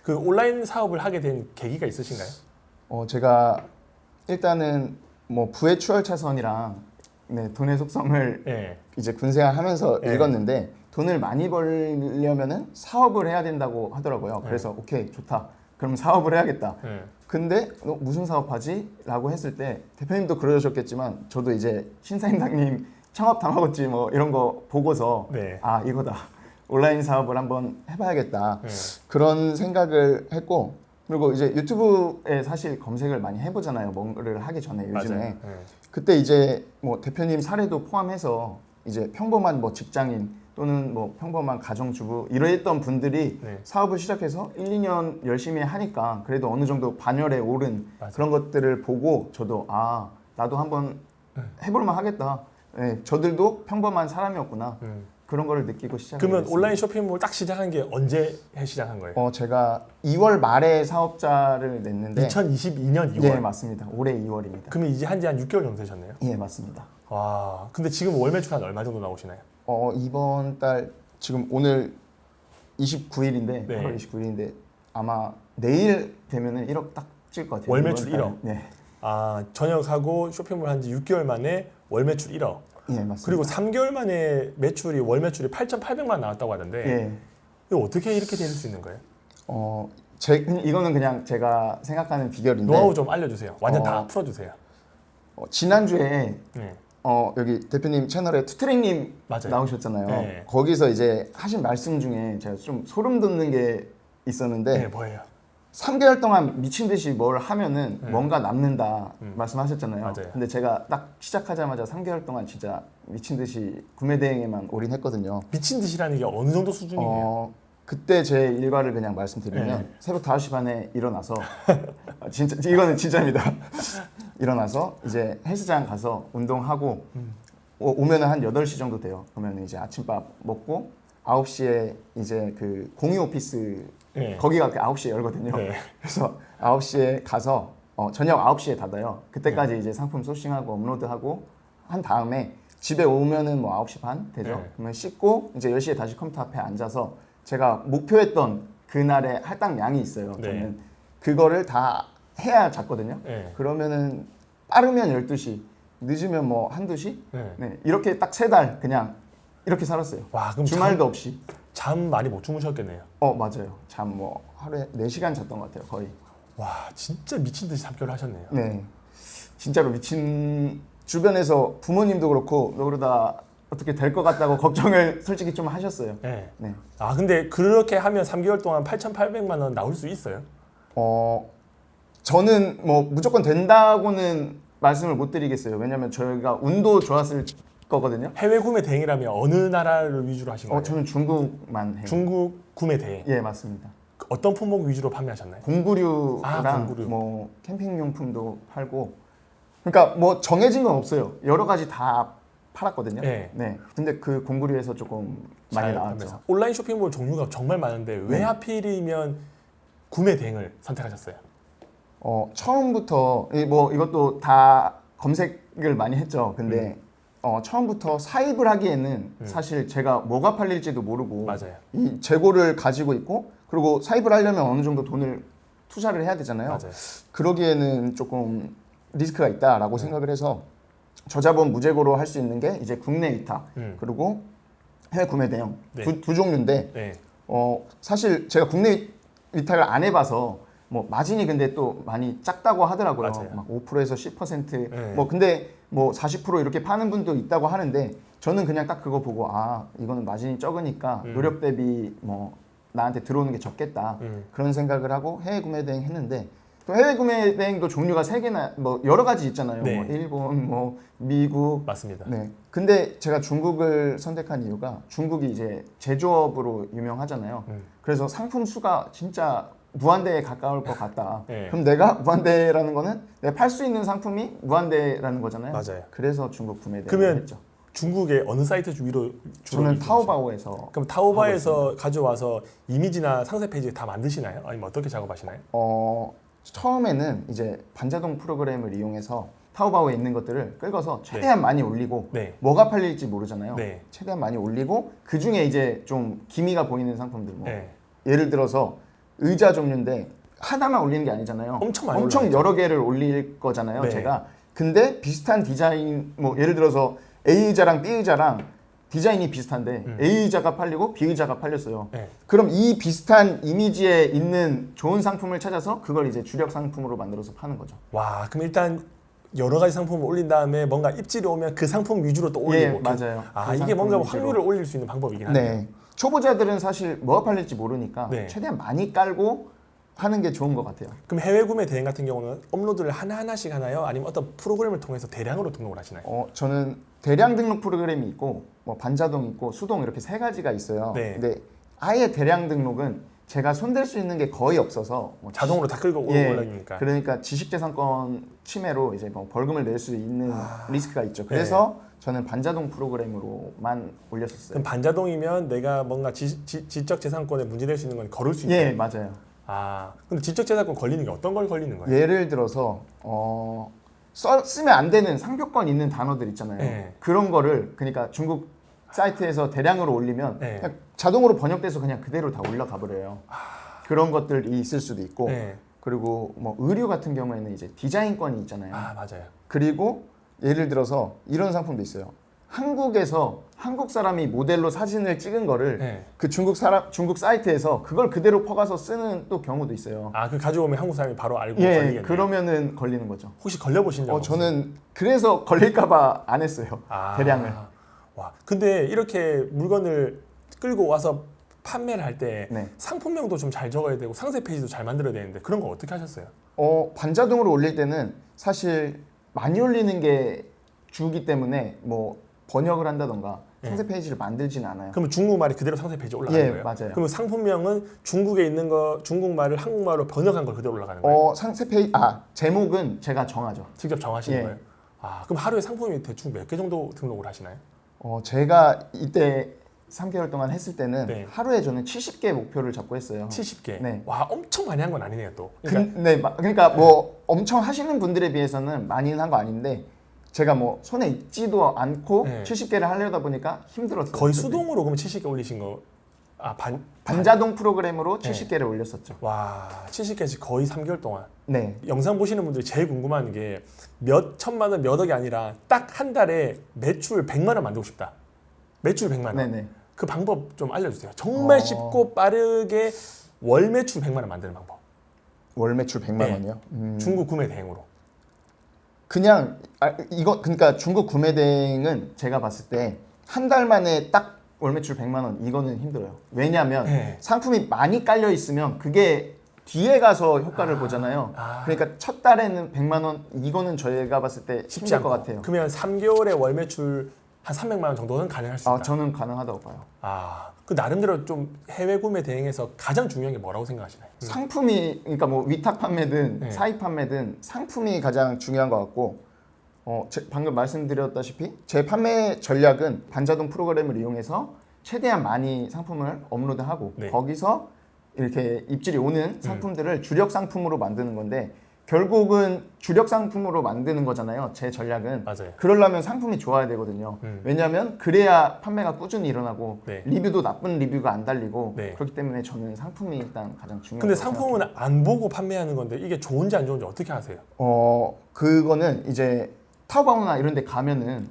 그 온라인 사업을 하게 된 계기가 있으신가요? 제가 일단은 뭐 부의 추월차선이랑 네, 돈의 속성을 네. 이제 군생활하면서 네. 읽었는데 돈을 많이 벌려면은 사업을 해야 된다고 하더라고요. 그래서 오케이 좋다. 그럼 사업을 해야겠다. 네. 근데 너 무슨 사업하지? 라고 했을 때 대표님도 그러셨겠지만 저도 이제 신사임당님 창업 당하겠지 뭐 이런 거 보고서 네. 아 이거다. 온라인 사업을 한번 해봐야겠다. 네. 그런 생각을 했고 그리고 이제 유튜브에 사실 검색을 많이 해보잖아요. 뭔가를 하기 전에 요즘에. 맞아요. 네. 그때 이제 뭐 대표님 사례도 포함해서 이제 평범한 뭐 직장인 또는 뭐 평범한 가정주부 이러했던 분들이 네. 사업을 시작해서 1, 2년 열심히 하니까 그래도 어느 정도 반열에 오른 맞아요. 그런 것들을 보고 저도 아 나도 한번 해볼만 하겠다. 네, 저들도 평범한 사람이었구나. 그런 거를 느끼고 시작했어요. 그러면 온라인 쇼핑몰 딱 시작한 게 언제 시작한 거예요? 제가 2월 말에 사업자를 냈는데 2022년 2월. 예 맞습니다. 올해 2월입니다. 그러면 이제 한지 한 6개월 정도 되셨네요. 예 맞습니다. 와, 근데 지금 월 매출 한 얼마 정도 나오시나요? 이번 달 지금 오늘 29일인데 네. 8월 29일인데 아마 내일 되면은 1억 딱 찔 것 같아요. 월 매출 이번 달. 1억? 네. 아, 전역하고 쇼핑몰 한 지 6개월 만에 월 매출 1억. 예 맞습니다. 그리고 3개월 만에 월 매출이 8,800만 나왔다고 하던데 예. 이거 어떻게 이렇게 될 수 있는 거예요? 이거는 그냥 제가 생각하는 비결인데 노하우 좀 알려주세요. 완전 다 어, 풀어주세요. 지난주에 네. 여기 대표님 채널에 투트랙님 맞아요. 나오셨잖아요. 네. 거기서 이제 하신 말씀 중에 제가 좀 소름 돋는 게 있었는데 네, 뭐예요? 3개월 동안 미친 듯이 뭘 하면은 네. 뭔가 남는다 말씀하셨잖아요. 맞아요. 근데 제가 딱 시작하자마자 3개월 동안 진짜 미친 듯이 구매 대행에만 올인했거든요. 미친 듯이라는 게 어느 정도 수준이에요? 그때 제 일과를 그냥 말씀드리면 네. 새벽 5시 반에 일어나서 진짜 이거는 진짜입니다. 일어나서 이제 헬스장 가서 운동하고 오면은 한 8시 정도 돼요. 그러면 이제 아침밥 먹고 9시에 이제 그 공유 오피스 네. 거기가 9시에 열거든요. 네. 그래서 9시에 가서 저녁 9시에 닫아요. 그때까지 이제 상품 소싱하고 업로드하고 한 다음에 집에 오면은 뭐 9시 반 되죠. 네. 그러면 씻고 이제 10시에 다시 컴퓨터 앞에 앉아서 제가 목표했던 그날의 할당량이 있어요. 네. 저는 그거를 다 해야 잤거든요. 네. 그러면은 빠르면 12시, 늦으면 뭐 한두 시? 네. 네, 이렇게 딱 3달 그냥 이렇게 살았어요. 와, 그럼 주말도 없이. 잠 많이 못 주무셨겠네요. 맞아요. 잠 뭐 하루에 4시간 잤던 것 같아요, 거의. 와, 진짜 미친 듯이 3개월 하셨네요. 네. 진짜로 미친 주변에서 부모님도 그렇고 너 그러다 어떻게 될 것 같다고 걱정을 솔직히 좀 하셨어요. 네. 네. 아, 근데 그렇게 하면 3개월 동안 8,800만 원 나올 수 있어요? 저는 뭐 무조건 된다고는 말씀을 못 드리겠어요. 왜냐면 저희가 운도 좋았을 거거든요. 해외 구매 대행이라면 어느 나라를 위주로 하신 거예요? 저는 중국만 해요. 중국 구매 대행. 예, 맞습니다. 어떤 품목 위주로 판매하셨나요? 공구류랑 공구류. 뭐 캠핑용품도 팔고 그러니까 뭐 정해진 건 없어요. 여러 가지 다 팔았거든요. 네. 네. 근데 그 공구류에서 조금 많이 잘 나왔죠. 판매해서. 온라인 쇼핑몰 종류가 정말 많은데 왜 네. 하필이면 구매 대행을 선택하셨어요? 처음부터 뭐 이것도 다 검색을 많이 했죠. 근데 처음부터 사입을 하기에는 사실 제가 뭐가 팔릴지도 모르고 맞아요. 이 재고를 가지고 있고 그리고 사입을 하려면 어느 정도 돈을 투자를 해야 되잖아요. 맞아요. 그러기에는 조금 리스크가 있다라고 생각을 해서 저자본 무재고로 할 수 있는 게 이제 국내 위탁 그리고 해외 구매 대행 네. 두 종류인데 네. 사실 제가 국내 위탁을 안 해봐서 뭐 마진이 근데 또 많이 작다고 하더라고요. 맞아요. 막 5%에서 10% 네. 뭐 근데 뭐 40% 이렇게 파는 분도 있다고 하는데 저는 그냥 딱 그거 보고 이거는 마진이 적으니까 노력 대비 뭐 나한테 들어오는 게 적겠다 그런 생각을 하고 해외 구매 대행 했는데 또 해외 구매 대행도 종류가 3개나 뭐 여러 가지 있잖아요. 네. 뭐 일본, 뭐 미국. 맞습니다. 네. 근데 제가 중국을 선택한 이유가 중국이 이제 제조업으로 유명하잖아요. 그래서 상품 수가 진짜 무한대에 가까울 것 같다. 네. 그럼 내가 무한대라는 거는 내가 팔 수 있는 상품이 무한대라는 거잖아요. 맞아요. 그래서 중국 구매 대행을 그러면 했죠. 중국의 어느 사이트 위로 주로 저는 이용하세요? 타오바오에서 그럼 타오바오에서 가져와서 이미지나 상세 페이지 다 만드시나요? 아니면 어떻게 작업하시나요? 처음에는 이제 반자동 프로그램을 이용해서 타오바오에 있는 것들을 끌어서 최대한 많이 올리고 네. 뭐가 팔릴지 모르잖아요. 네. 최대한 많이 올리고 그 중에 이제 좀 기미가 보이는 상품들 뭐 네. 예를 들어서 의자 종류인데 하나만 올리는 게 아니잖아요. 엄청 많이 엄청 올라가죠. 여러 개를 올릴 거잖아요. 네. 제가. 근데 비슷한 디자인 뭐 예를 들어서 A 의자랑 B 의자랑 디자인이 비슷한데 A 의자가 팔리고 B 의자가 팔렸어요. 네. 그럼 이 비슷한 이미지에 있는 좋은 상품을 찾아서 그걸 이제 주력 상품으로 만들어서 파는 거죠. 와, 그럼 일단 여러 가지 상품을 올린 다음에 뭔가 입질이 오면 그 상품 위주로 또 예, 올리고. 맞아요. 아, 그 이게 상품 뭔가 위주로. 확률을 올릴 수 있는 방법이긴 하네요. 네. 초보자들은 사실 뭐가 팔릴지 모르니까 네. 최대한 많이 깔고 하는 게 좋은 것 같아요. 그럼 해외 구매 대행 같은 경우는 업로드를 하나하나씩 하나요? 아니면 어떤 프로그램을 통해서 대량으로 등록을 하시나요? 저는 대량 등록 프로그램이 있고 뭐 반자동 있고 수동 이렇게 세 가지가 있어요. 네. 근데 아예 대량 등록은 제가 손댈 수 있는 게 거의 없어서 뭐 자동으로 다 끌고 예, 올라가니까. 그러니까 지식재산권 침해로 이제 뭐 벌금을 낼 수 있는 리스크가 있죠. 네. 그래서 저는 반자동 프로그램으로만 올렸었어요. 그럼 반자동이면 내가 뭔가 지적 재산권에 문제될 수 있는 건 걸을 수 있어요. 예, 맞아요. 아, 근데 지적 재산권 걸리는 게 어떤 걸 걸리는 거예요? 예를 들어서 쓰면 안 되는 상표권 있는 단어들 있잖아요. 네. 그런 거를 그러니까 중국 사이트에서 대량으로 올리면 네. 그냥 자동으로 번역돼서 그냥 그대로 다 올라가 버려요. 그런 것들이 있을 수도 있고 네. 그리고 뭐 의류 같은 경우에는 이제 디자인권이 있잖아요. 아, 맞아요. 그리고 예를 들어서 이런 상품도 있어요. 한국에서 한국 사람이 모델로 사진을 찍은 거를 네. 그 중국 사이트에서 그걸 그대로 퍼가서 쓰는 또 경우도 있어요. 아, 그 가져오면 한국 사람이 바로 알고 예, 걸리겠네요. 그러면은 걸리는 거죠. 혹시 걸려보신 적 없으세요? 저는 그래서 걸릴까봐 안 했어요. 아, 대량을. 와, 근데 이렇게 물건을 끌고 와서 판매를 할 때 네. 상품명도 좀 잘 적어야 되고 상세 페이지도 잘 만들어야 되는데 그런 거 어떻게 하셨어요? 반자동으로 올릴 때는 사실 많이 올리는 게 주기 때문에 뭐 번역을 한다던가 상세 페이지를 만들지는 않아요. 그러면 중국말이 그대로 상세 페이지에 올라가는 예, 거예요? 맞아요. 그러면 상품명은 중국에 있는 거 중국말을 한국말로 번역한 걸 그대로 올라가는 거예요? 상세 페이지 제목은 제가 정하죠. 직접 정하시는 예. 거예요? 아, 그럼 하루에 상품이 대충 몇 개 정도 등록을 하시나요? 제가 이때 3개월 동안 했을 때는 네. 하루에 저는 70개 목표를 잡고 했어요. 70개? 네. 와, 엄청 많이 한 건 아니네요 또. 그러니까 그러니까 뭐 엄청 하시는 분들에 비해서는 많이는 한 거 아닌데 제가 뭐 손에 익지도 않고 네. 70개를 하려다 보니까 힘들었어요. 거의 수동으로 그러면 70개 올리신 거. 아, 반자동 프로그램으로 네. 70개를 올렸었죠. 와, 70개씩 거의 3개월 동안. 네. 영상 보시는 분들이 제일 궁금한 게 몇 천만 원, 몇 억이 아니라 딱 한 달에 매출 100만 원 만들고 싶다. 매출 100만 원. 네네. 그 방법 좀 알려주세요. 정말 쉽고 빠르게 월 매출 100만 원 만드는 방법. 월 매출 100만 네. 원이요? 중국 구매 대행으로. 그냥 이거 그러니까 중국 구매 대행은 제가 봤을 때 한 달 만에 딱 월 매출 100만 원 이거는 힘들어요. 왜냐하면 네. 상품이 많이 깔려 있으면 그게 뒤에 가서 효과를 보잖아요. 그러니까 첫 달에는 100만 원 이거는 저희가 봤을 때 쉽지 힘들 않고. 것 같아요. 그러면 3개월에 월 매출 한 300만 원 정도는 가능할 수 있다. 저는 가능하다고 봐요. 아, 그 나름대로 좀 해외 구매 대행에서 가장 중요한 게 뭐라고 생각하시나요? 상품이 그러니까 뭐 위탁 판매든 네. 사입 판매든 상품이 가장 중요한 것 같고 방금 말씀드렸다시피 제 판매 전략은 반자동 프로그램을 이용해서 최대한 많이 상품을 업로드하고 네. 거기서 이렇게 입질이 오는 상품들을 주력 상품으로 만드는 건데 결국은 주력 상품으로 만드는 거잖아요. 제 전략은. 맞아요. 그러려면 상품이 좋아야 되거든요. 왜냐하면 그래야 판매가 꾸준히 일어나고 네. 리뷰도 나쁜 리뷰가 안 달리고 네. 그렇기 때문에 저는 상품이 일단 가장 중요하다고 근데 생각해요. 상품은 안 보고 판매하는 건데 이게 좋은지 안 좋은지 어떻게 아세요? 그거는 이제 타오바오나 이런 데 가면은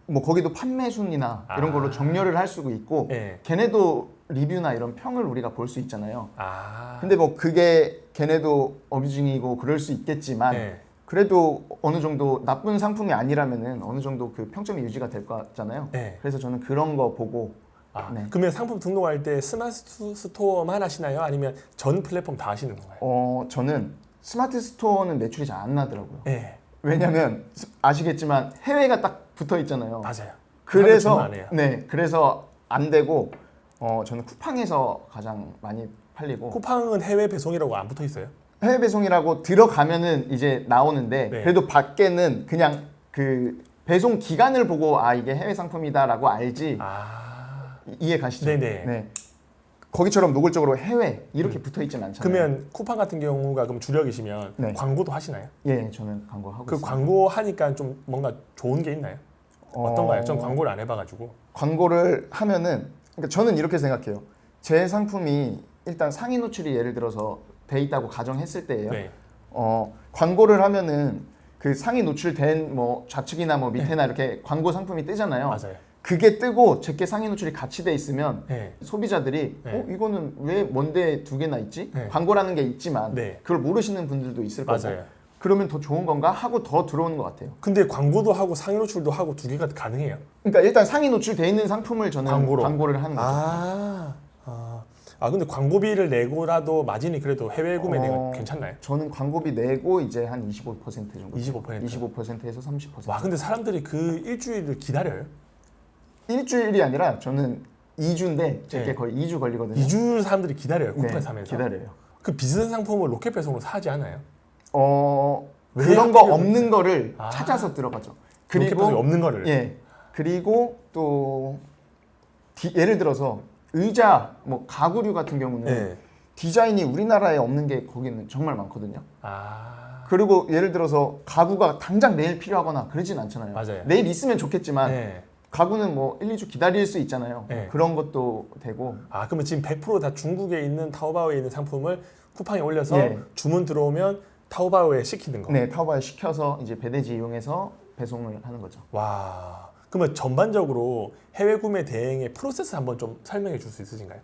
뭐 거기도 판매 순위나 이런 걸로 정렬을 할 수가 있고 네. 걔네도 리뷰나 이런 평을 우리가 볼 수 있잖아요. 아, 근데 뭐 그게 걔네도 어뷰징이고 그럴 수 있겠지만 네. 그래도 어느 정도 나쁜 상품이 아니라면은 어느 정도 그 평점이 유지가 될 거잖아요. 네. 그래서 저는 그런 거 보고 아, 네. 그러면 상품 등록할 때 스마트 스토어만 하시나요? 아니면 전 플랫폼 다 하시는 건가요? 저는 스마트 스토어는 매출이 잘 안 나더라고요. 네, 왜냐면 아시겠지만 해외가 딱 붙어 있잖아요. 맞아요. 그래서 안 해요. 그래서 안 되고 저는 쿠팡에서 가장 많이 팔리고 쿠팡은 해외 배송이라고 안 붙어 있어요? 해외 배송이라고 들어가면은 이제 나오는데 네. 그래도 밖에는 그냥 그 배송 기간을 보고 이게 해외 상품이다라고 알지 이해 가시죠? 네네. 네. 거기처럼 노골적으로 해외 이렇게 붙어 있진 않잖아요. 그러면 쿠팡 같은 경우가 그럼 주력이시면 네. 광고도 하시나요? 예, 저는 광고하고 그 있습니다. 광고 하니까 좀 뭔가 좋은 게 있나요? 어떤가요? 전 광고를 안 해봐가지고. 광고를 하면은 그러니까 저는 이렇게 생각해요. 제 상품이 일단 상위 노출이 예를 들어서 돼 있다고 가정했을 때예요. 네. 광고를 하면은 그 상위 노출된 뭐 좌측이나 뭐 밑에나 이렇게 광고 상품이 뜨잖아요. 맞아요. 그게 뜨고 제게 상위 노출이 같이 돼 있으면 네. 소비자들이 네. 이거는 왜 뭔데 두 개나 있지? 네. 광고라는 게 있지만 네. 그걸 모르시는 분들도 있을 거고 맞아요. 그러면 더 좋은 건가 하고 더 들어오는 것 같아요. 근데 광고도 하고 상위 노출도 하고 두 개가 가능해요. 그러니까 일단 상위 노출돼 있는 상품을 저는 광고로. 광고를 하는 거죠. 근데 광고비를 내고라도 마진이 그래도 해외 구매 내가 괜찮나요? 저는 광고비 내고 이제 한 25% 정도. 25%? 25%에서 30%. 와, 근데 사람들이 그 일주일을 기다려요? 일주일이 아니라 저는 2주인데 제게 네. 거의 2주 걸리거든요. 2주 사람들이 기다려요, 쿠팡 네, 사면서. 기다려요. 그 비슷한 상품을 로켓 배송으로 사지 않아요? 왜 그런 거 하필이면 없는 거를 아. 찾아서 들어가죠. 로켓 배송이 없는 거를. 예. 그리고 또 예를 들어서 의자, 뭐 가구류 같은 경우는 네. 디자인이 우리나라에 없는 게 거기는 정말 많거든요. 아, 그리고 예를 들어서 가구가 당장 내일 필요하거나 그러진 않잖아요. 맞아요. 내일 있으면 좋겠지만 네. 가구는 뭐 1, 2주 기다릴 수 있잖아요. 네. 그런 것도 되고. 아, 그러면 지금 100% 다 중국에 있는 타오바오에 있는 상품을 쿠팡에 올려서 예. 주문 들어오면 타오바오에 시키는 거. 네, 타오바오에 시켜서 이제 배대지 이용해서 배송을 하는 거죠. 와, 그러면 전반적으로 해외 구매 대행의 프로세스 한번 좀 설명해 줄 수 있으신가요?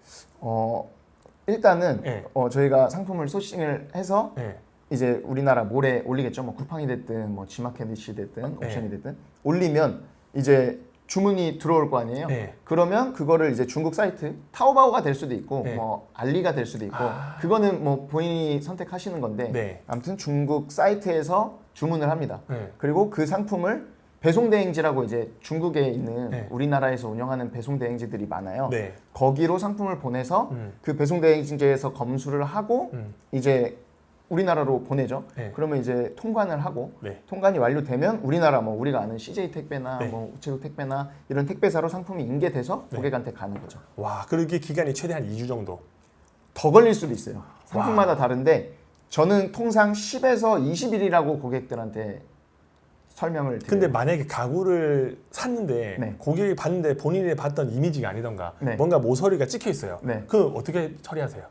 일단은 네. 저희가 상품을 소싱을 해서 네. 이제 우리나라 몰에 올리겠죠. 뭐 쿠팡이 됐든 뭐 지마켓이 됐든 네. 옵션이 됐든 올리면 이제 주문이 들어올 거 아니에요. 네. 그러면 그거를 이제 중국 사이트 타오바오가 될 수도 있고 네. 뭐 알리가 될 수도 있고 아. 그거는 뭐 본인이 선택하시는 건데 네. 아무튼 중국 사이트에서 주문을 합니다. 네. 그리고 그 상품을 배송 대행지라고 이제 중국에 있는 네. 우리나라에서 운영하는 배송 대행지들이 많아요. 네. 거기로 상품을 보내서 그 배송 대행지에서 검수를 하고 이제 우리나라로 보내죠. 네. 그러면 이제 통관을 하고 네. 통관이 완료되면 우리나라 뭐 우리가 아는 CJ 택배나 네. 뭐 우체국 택배나 이런 택배사로 상품이 인계돼서 네. 고객한테 가는 거죠. 와, 그러기 기간이 최대한 2주 정도. 더 걸릴 수도 있어요. 상품마다 다른데 저는 통상 10에서 20일이라고 고객들한테 설명을 드려요. 근데 만약에 가구를 샀는데 네. 고객이 봤는데 본인이 봤던 이미지가 아니던가 네. 뭔가 모서리가 찍혀 있어요. 네. 그 어떻게 처리하세요?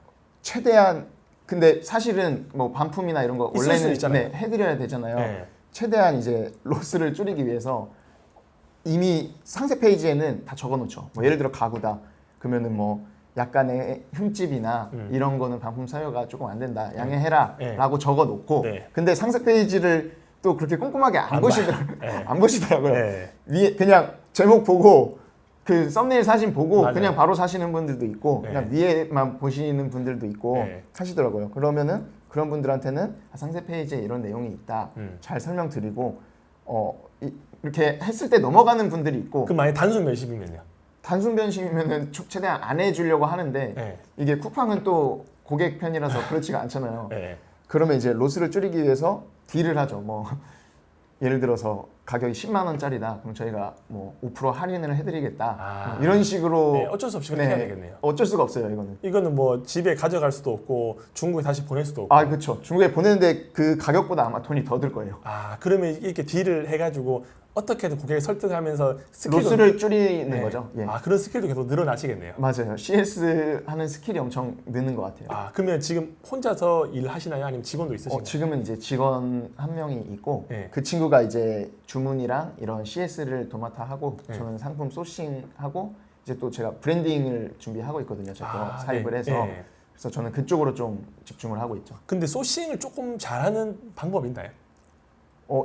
최대한 근데 사실은 뭐 반품이나 이런 거 있을 수 원래는 있잖아요. 해드려야 되잖아요. 네. 최대한 이제 로스를 줄이기 위해서 이미 상세 페이지에는 다 적어놓죠. 뭐 예를 들어 가구다. 그러면은 뭐 약간의 흠집이나 이런 거는 반품 사유가 조금 안 된다. 양해해라라고 적어놓고. 네. 근데 상세 페이지를 또 그렇게 꼼꼼하게 안 네. 보시더라고요. 네. 위에 그냥 제목 보고 그 썸네일 사진 보고 맞아요. 그냥 바로 사시는 분들도 있고 네. 그냥 위에만 보시는 분들도 있고 네. 하시더라고요. 그러면은 그런 분들한테는 상세 페이지에 이런 내용이 있다. 잘 설명드리고 이렇게 했을 때 넘어가는 분들이 있고 그럼 만약 단순 면식이면요? 단순 변심이면은 최대한 안 해주려고 하는데 네. 이게 쿠팡은 또 고객 편이라서 그렇지가 않잖아요. 네. 그러면 이제 로스를 줄이기 위해서 딜을 하죠. 뭐 예를 들어서 가격이 10만 원짜리다. 그럼 저희가 뭐 5% 할인을 해드리겠다. 뭐 이런 식으로 네, 어쩔 수 없이 그렇게 해야 되겠네요. 어쩔 수가 없어요, 이거는. 이거는 뭐 집에 가져갈 수도 없고 중국에 다시 보낼 수도 없고. 아, 그렇죠. 중국에 보내는데 그 가격보다 아마 돈이 더 들 거예요. 아, 그러면 이렇게 딜을 해가지고 어떻게든 고객을 설득하면서 스킬도 로스를 줄이는 네. 거죠. 예. 아, 그런 스킬도 계속 늘어나시겠네요. 맞아요. CS 하는 스킬이 엄청 느는 것 같아요. 아, 그러면 지금 혼자서 일하시나요? 아니면 직원도 있으신가요? 지금은 이제 직원 한 명이 있고 네. 그 친구가 이제 주문이랑 이런 CS를 도맡아 하고 네. 저는 상품 소싱하고 이제 또 제가 브랜딩을 준비하고 있거든요. 제가 사입을 네. 해서 네. 그래서 저는 그쪽으로 좀 집중을 하고 있죠. 근데 소싱을 조금 잘하는 방법 있나요?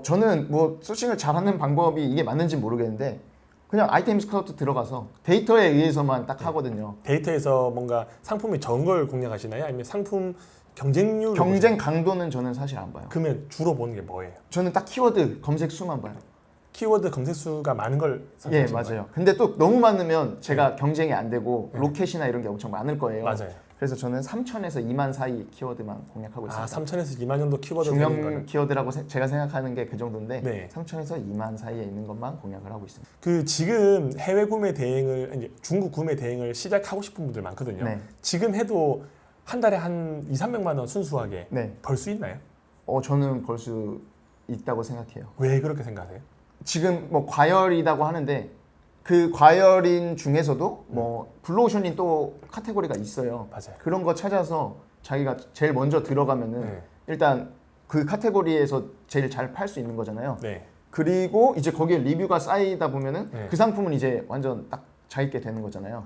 저는 뭐 소싱을 잘하는 방법이 이게 맞는지 모르겠는데 그냥 아이템 스카우트 들어가서 데이터에 의해서만 딱 하거든요. 데이터에서 뭔가 상품이 적은 걸 공략하시나요? 아니면 상품 경쟁률? 경쟁 강도는 저는 사실 안 봐요. 그러면 주로 보는 게 뭐예요? 저는 딱 키워드 검색 수만 봐요. 키워드 검색 수가 많은 걸 예, 선택하시는 거예요? 맞아요. 근데 또 너무 많으면 제가 경쟁이 안 되고 로켓이나 이런 게 엄청 많을 거예요. 맞아요. 그래서 저는 3천에서 2만 사이 키워드만 공략하고 있습니다. 아, 3천에서 2만 정도 키워드 되는 중형 거는 키워드라고 제가 생각하는 게 그 정도인데 네. 3천에서 2만 사이에 있는 것만 공략을 하고 있습니다. 그 지금 해외 구매 대행을 이제 중국 구매 대행을 시작하고 싶은 분들 많거든요. 네. 지금 해도 한 달에 한 2, 300만 원 순수하게 네. 벌 수 있나요? 저는 벌 수 있다고 생각해요. 왜 그렇게 생각하세요? 지금 뭐 과열이라고 하는데 그 과열인 중에서도 뭐 블루오션이 또 카테고리가 있어요. 맞아요. 그런 거 찾아서 자기가 제일 먼저 들어가면은 네. 일단 그 카테고리에서 제일 잘 팔 수 있는 거잖아요. 네. 그리고 이제 거기에 리뷰가 쌓이다 보면은 네. 그 상품은 이제 완전 딱 자기게 되는 거잖아요.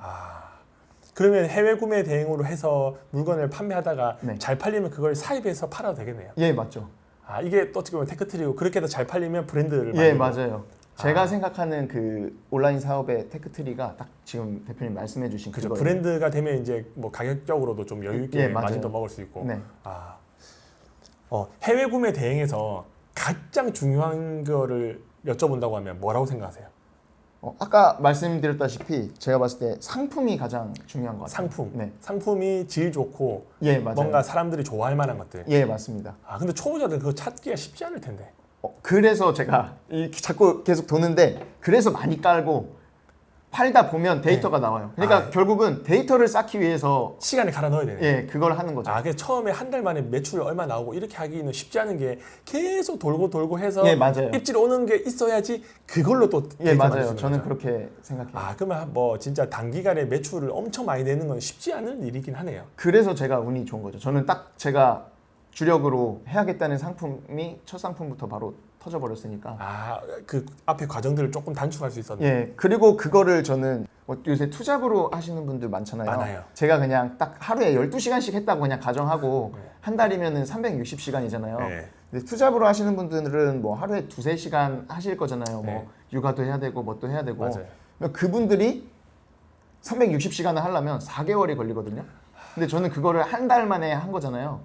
그러면 해외 구매 대행으로 해서 물건을 판매하다가 네. 잘 팔리면 그걸 사입해서 팔아도 되겠네요. 예, 맞죠. 이게 또 어떻게 보면 테크트리고 그렇게 해서 잘 팔리면 브랜드를 예, 만들고. 맞아요. 제가 생각하는 그 온라인 사업의 테크트리가 딱 지금 대표님 말씀해주신 그죠. 그거예요. 브랜드가 되면 이제 뭐 가격적으로도 좀 여유 있게 예, 맞아요. 마진도 먹을 수 있고. 네. 해외 구매 대행에서 가장 중요한 거를 여쭤본다고 하면 뭐라고 생각하세요? 아까 말씀드렸다시피 제가 봤을 때 상품이 가장 중요한 것 같아요. 상품. 네. 상품이 질 좋고 예, 맞아요. 뭔가 사람들이 좋아할 만한 것들. 예, 맞습니다. 근데 초보자들 그거 찾기가 쉽지 않을 텐데. 그래서 제가 자꾸 계속 도는데 그래서 많이 깔고 팔다 보면 데이터가 나와요. 그러니까 결국은 데이터를 쌓기 위해서 시간을 갈아 넣어야 되네. 예, 그걸 하는 거죠. 그래서 처음에 한 달 만에 매출 얼마 나오고 이렇게 하기는 쉽지 않은 게 계속 돌고 해서 예, 맞아요. 입질 오는 게 있어야지 그걸로 또 예, 데이터 맞아요. 만들 수 있는 저는 거죠. 그렇게 생각해요. 그러면 뭐 진짜 단기간에 매출을 엄청 많이 내는 건 쉽지 않은 일이긴 하네요. 그래서 제가 운이 좋은 거죠. 저는 딱 제가 주력으로 해야겠다는 상품이 첫 상품부터 바로 터져버렸으니까. 그 앞에 과정들을 조금 단축할 수 있었네. 예, 그리고 그거를 저는 요새 투잡으로 하시는 분들 많잖아요. 많아요. 제가 그냥 딱 하루에 12시간씩 했다고 그냥 가정하고 한 달이면은 360시간이잖아요. 네. 근데 투잡으로 하시는 분들은 뭐 하루에 2-3시간 하실 거잖아요. 네. 뭐 육아도 해야 되고 뭣도 해야 되고. 맞아요. 그분들이 360시간을 하려면 4개월이 걸리거든요. 근데 저는 그거를 한 달 만에 한 거잖아요.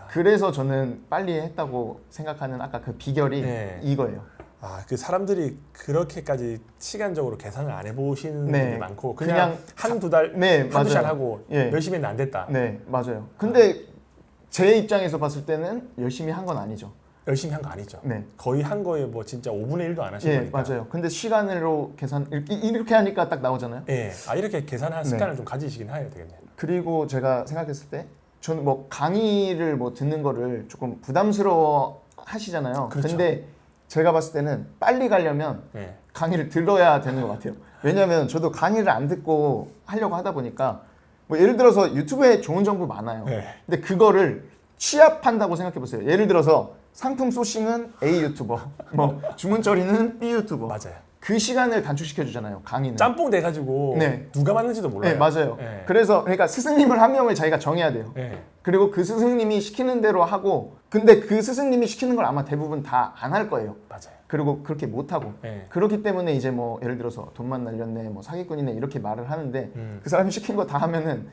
그래서 저는 빨리 했다고 생각하는 아까 그 비결이 네. 이거예요. 그 사람들이 그렇게까지 시간적으로 계산을 안 해보시는 네. 분들이 많고 그냥 한두 달, 네, 한두 맞아요. 시간 하고 예. 열심히 했는데 안 됐다. 네, 맞아요. 근데 제 입장에서 봤을 때는 열심히 한 건 아니죠. 열심히 한 거 아니죠. 네. 거의 한 거에 뭐 진짜 5분의 1도 안 하신 예, 거니까. 맞아요. 근데 시간으로 계산 이렇게 하니까 딱 나오잖아요. 예. 이렇게 계산하는 네. 습관을 좀 가지시긴 해야 되겠네요. 그리고 제가 생각했을 때 저는 뭐 강의를 뭐 듣는 거를 조금 부담스러워 하시잖아요. 그렇죠. 근데 제가 봤을 때는 빨리 가려면 예. 강의를 들어야 되는 것 같아요. 왜냐하면 저도 강의를 안 듣고 하려고 하다 보니까 뭐 예를 들어서 유튜브에 좋은 정보 많아요. 네. 근데 그거를 취합한다고 생각해 보세요. 예를 들어서 상품 소싱은 A 유튜버, 뭐 주문 처리는 B 유튜버. 맞아요. 그 시간을 단축시켜 주잖아요. 강의는. 짬뽕 돼가지고 네. 누가 맞는지도 몰라요. 네, 맞아요. 예. 그래서 그러니까 스승님을 한 명을 자기가 정해야 돼요. 예. 그리고 그 스승님이 시키는 대로 하고, 근데 그 스승님이 시키는 걸 아마 대부분 다 안 할 거예요. 맞아요. 그리고 그렇게 못 하고. 예. 그렇기 때문에 이제 뭐 예를 들어서 돈만 날렸네, 뭐 사기꾼이네 이렇게 말을 하는데 그 사람이 시킨 거 다 하면은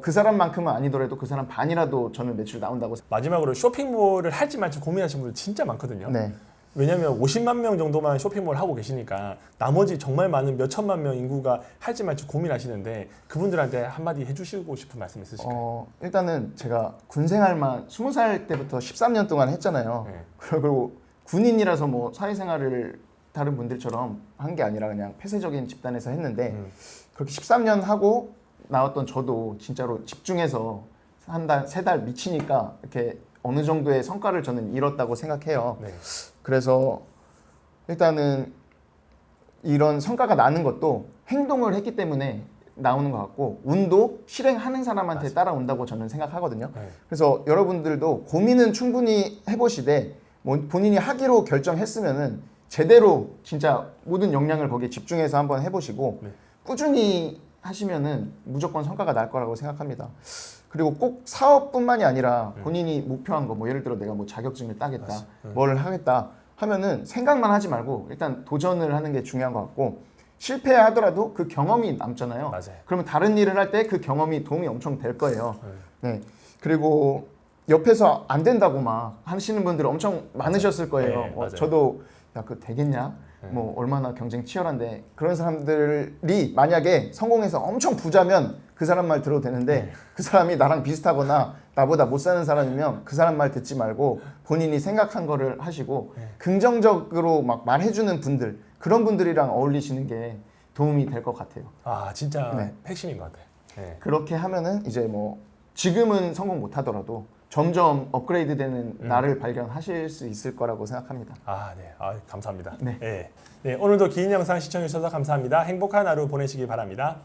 그 사람만큼은 아니더라도 그 사람 반이라도 저는 매출 나온다고. 마지막으로 쇼핑몰을 할지 말지 고민하시는 분들 진짜 많거든요. 네. 왜냐하면 50만 명 정도만 쇼핑몰 하고 계시니까 나머지 정말 많은 몇 천만 명 인구가 할지 말지 고민하시는데 그분들한테 한마디 해주시고 싶은 말씀 있으실까요? 일단은 제가 군 생활만 20살 때부터 13년 동안 했잖아요. 네. 그리고 군인이라서 뭐 사회생활을 다른 분들처럼 한 게 아니라 그냥 폐쇄적인 집단에서 했는데 그렇게 13년 하고 나왔던 저도 진짜로 집중해서 한 달, 3달 미치니까 이렇게 어느 정도의 성과를 저는 이뤘다고 생각해요. 네. 그래서 일단은 이런 성과가 나는 것도 행동을 했기 때문에 나오는 것 같고 운도 실행하는 사람한테 맞아요. 따라온다고 저는 생각하거든요. 네. 그래서 여러분들도 고민은 충분히 해보시되 뭐 본인이 하기로 결정했으면은 제대로 진짜 모든 역량을 거기에 집중해서 한번 해보시고 네. 꾸준히 하시면은 무조건 성과가 날 거라고 생각합니다. 그리고 꼭 사업뿐만이 아니라 본인이 목표한 거, 뭐 예를 들어 내가 뭐 자격증을 따겠다, 뭘 하겠다 하면은 생각만 하지 말고 일단 도전을 하는 게 중요한 것 같고 실패하더라도 그 경험이 남잖아요. 맞아요. 그러면 다른 일을 할 때 그 경험이 도움이 엄청 될 거예요. 네. 그리고 옆에서 안 된다고 막 하시는 분들 엄청 많으셨을 거예요. 네, 맞아요. 저도 야, 그거 되겠냐? 뭐 얼마나 경쟁 치열한데 그런 사람들이 만약에 성공해서 엄청 부자면 그 사람 말 들어도 되는데 그 사람이 나랑 비슷하거나 나보다 못 사는 사람이면 그 사람 말 듣지 말고 본인이 생각한 거를 하시고 긍정적으로 막 말해주는 분들 그런 분들이랑 어울리시는 게 도움이 될 것 같아요. 진짜 네. 핵심인 것 같아요. 네. 그렇게 하면은 이제 뭐 지금은 성공 못 하더라도 점점 업그레이드되는 나를 발견하실 수 있을 거라고 생각합니다. 아, 네. 아, 감사합니다. 네. 네. 네, 오늘도 긴 영상 시청해 주셔서 감사합니다. 행복한 하루 보내시기 바랍니다.